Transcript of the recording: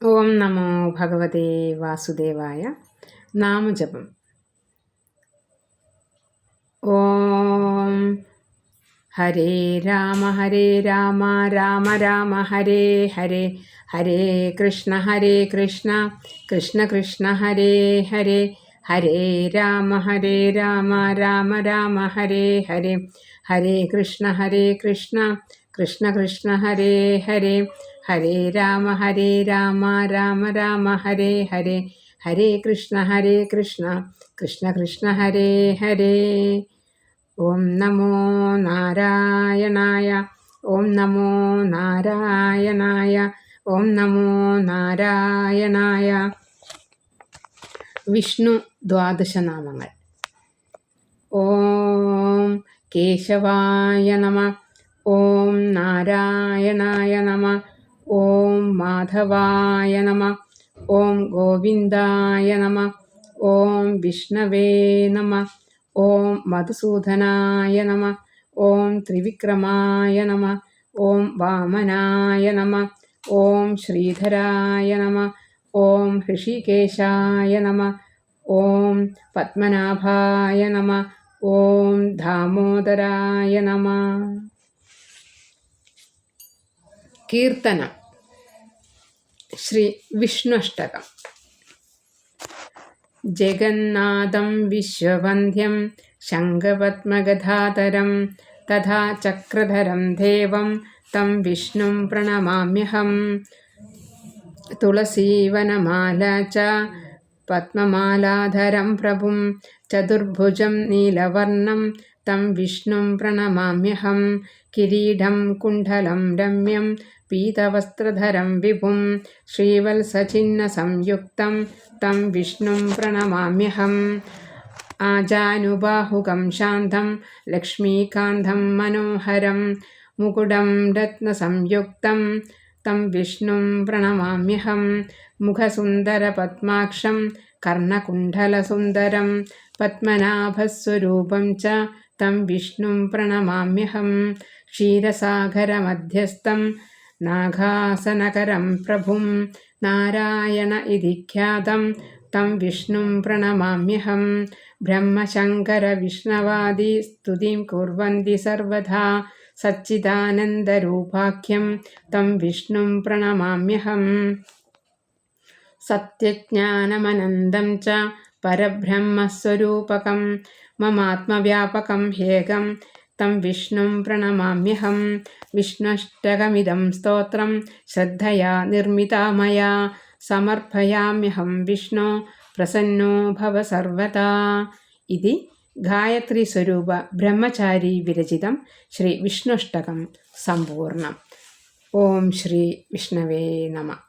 ഓം നമോ ഭഗവതേ വാസുദേവായ. നാമജപം. ഓം ഹരേ രാമ രാമ രാമ ഹരേ ഹരേ, ഹരേ കൃഷ്ണ കൃഷ്ണ കൃഷ്ണ ഹരേ ഹരേ, ഹരേ രാമ രാമ രാമ ഹരേ ഹരേ, ഹരേ കൃഷ്ണ കൃഷ്ണ കൃഷ്ണ ഹരേ ഹരേ, ഹരേ രാമ രാമ രാമ ഹരേ ഹരേ, ഹരേ കൃഷ്ണ കൃഷ്ണ കൃഷ്ണ ഹരേ ഹരേ. ഓം നമോ നാരായണായ, ഓം നമോ നാരായണായ, ഓം നമോ നാരായണായ. വിഷ്ണു ദ്വാദശനാമങ്ങൾ. ഓം കേശവായ നമ, ഓം നാരായണായ നമ, ഓം മാധവായ നമ, ഓം ഗോവിന്ദായ നമ, ഓം വിഷ്ണവേ നമ, ഓം മധുസൂദനായ നമ, ഓം ത്രിവിക്രമായ നമ, ഓം വാമനായ നമ, ഓം ശ്രീധരായ നമ, ഓം ഹൃഷികേശായ നമ, ഓം പത്മനാഭായ നമ, ഓം ദാമോദരായ നമ. കീർത്തനം. ശ്രീ വിഷ്ണുഷ്ടകം. ജഗന്നാഥം വിശ്വവന്ധ്യം ശംഖപദ്മഗദാധരം തഥാ ചക്രധരം ദേവം തം വിഷ്ണും പ്രണമാമ്യഹം. തുളസീവനമാല ച പദ്മമാലാധരം പ്രഭും ചതുർഭുജം നീലവർണം തം വിഷ്ണും പ്രണമാമ്യഹം. കിരീടം കുണ്ഡലം രമ്യം പീതവസ്ത്രധരം വിഭും ശ്രീവത്സചിഹ്ന സംയുക്തം തം വിഷ്ണും പ്രണമാമ്യഹം. ആജാനുബാഹുകം ശാന്തം ലക്ഷ്മീകാന്തം മനോഹരം മുകുടം രത്നസംയുക്തം തം വിഷ്ണും പ്രണമാമ്യഹം. മുഖസുന്ദരപദ്മാക്ഷം കർണകുണ്ഡലസുന്ദരം പത്മനാഭസ്വരൂപം ച തം വിഷ്ണും പ്രണമാമ്യഹം. ക്ഷീരസാഗരമധ്യസ്ഥം നാഗാസനകരം പ്രഭും നാരായണ ഇതി ഖ്യാതം തം വിഷ്ണും പ്രണമാമ്യഹം. ബ്രഹ്മശങ്കര വിഷ്ണവാദി സ്തുതിം കുർവന്തി സർവദാ സച്ചിദാനന്ദരൂപാഖ്യം തം വിഷ്ണും പ്രണമാമ്യഹം. സത്യജ്ഞാനമനന്തം ച പരബ്രഹ്മസ്വരൂപകം മമാത്മവ്യാപകം ഹ്യേകം തം വിഷ്ണും പ്രണമാമ്യഹം. വിഷ്ണുഷ്ടകമിദം സ്തോത്രം ശ്രദ്ധയാ നിർമ്മിതാ മയാ സമർപ്പയാമ്യഹം വിഷ്ണോ പ്രസന്നോ ഭവ സർവദാ. ഇതി ഗായത്രി സ്വരൂപ ബ്രഹ്മചാരി വിരചിതം ശ്രീ വിഷ്ണുഷ്ടകം സമ്പൂർണം. ഓം ശ്രീ വിഷ്ണവേ നമഃ.